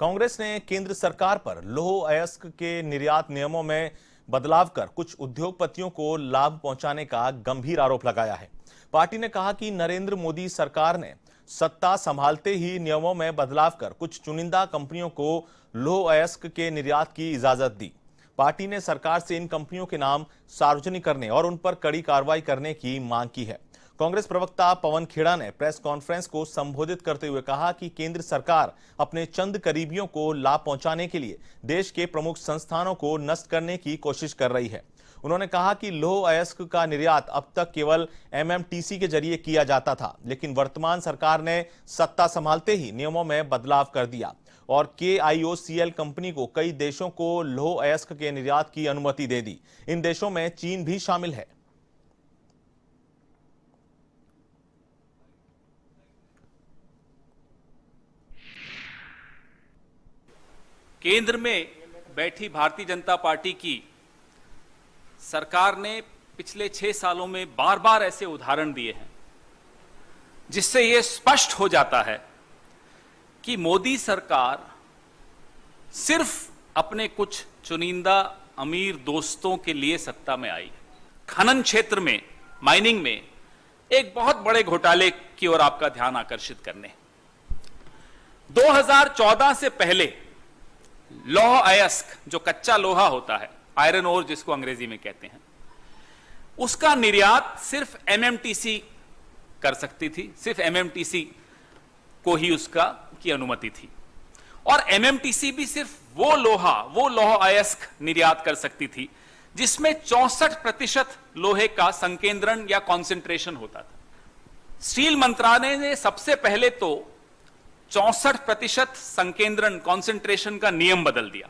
कांग्रेस ने केंद्र सरकार पर लौह अयस्क के निर्यात नियमों में बदलाव कर कुछ उद्योगपतियों को लाभ पहुंचाने का गंभीर आरोप लगाया है। पार्टी ने कहा कि नरेंद्र मोदी सरकार ने सत्ता संभालते ही नियमों में बदलाव कर कुछ चुनिंदा कंपनियों को लौह अयस्क के निर्यात की इजाजत दी। पार्टी ने सरकार से इन कंपनियों के नाम सार्वजनिक करने और उन पर कड़ी कार्रवाई करने की मांग की है। कांग्रेस प्रवक्ता पवन खेड़ा ने प्रेस कॉन्फ्रेंस को संबोधित करते हुए कहा कि केंद्र सरकार अपने चंद करीबियों को लाभ पहुंचाने के लिए देश के प्रमुख संस्थानों को नष्ट करने की कोशिश कर रही है। उन्होंने कहा कि लौह अयस्क का निर्यात अब तक केवल एमएमटीसी के जरिए किया जाता था, लेकिन वर्तमान सरकार ने सत्ता संभालते ही नियमों में बदलाव कर दिया और KIOCL कंपनी को कई देशों को लौह अयस्क के निर्यात की अनुमति दे दी। इन देशों में चीन भी शामिल है। केंद्र में बैठी भारतीय जनता पार्टी की सरकार ने पिछले 6 सालों में बार बार ऐसे उदाहरण दिए हैं जिससे यह स्पष्ट हो जाता है कि मोदी सरकार सिर्फ अपने कुछ चुनिंदा अमीर दोस्तों के लिए सत्ता में आई। खनन क्षेत्र में, माइनिंग में एक बहुत बड़े घोटाले की ओर आपका ध्यान आकर्षित करने 2014 से पहले लौह अयस्क, जो कच्चा लोहा होता है, आयरन ओर जिसको अंग्रेजी में कहते हैं, उसका निर्यात सिर्फ एमएमटीसी कर सकती थी। सिर्फ एमएमटीसी को ही उसका की अनुमति थी और एमएमटीसी भी सिर्फ वो लौह अयस्क निर्यात कर सकती थी जिसमें 64% लोहे का संकेंद्रण या कॉन्सेंट्रेशन होता था। स्टील मंत्रालय ने सबसे पहले तो 64% संकेंद्रण कॉन्सेंट्रेशन का नियम बदल दिया,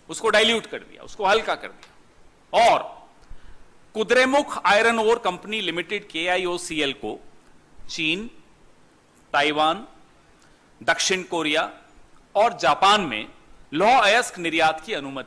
उसको डाइल्यूट कर दिया, उसको हल्का कर दिया और Kudremukh iron ore company limited KIOCL को चीन, ताइवान, दक्षिण कोरिया और जापान में लौह अयस्क निर्यात की अनुमति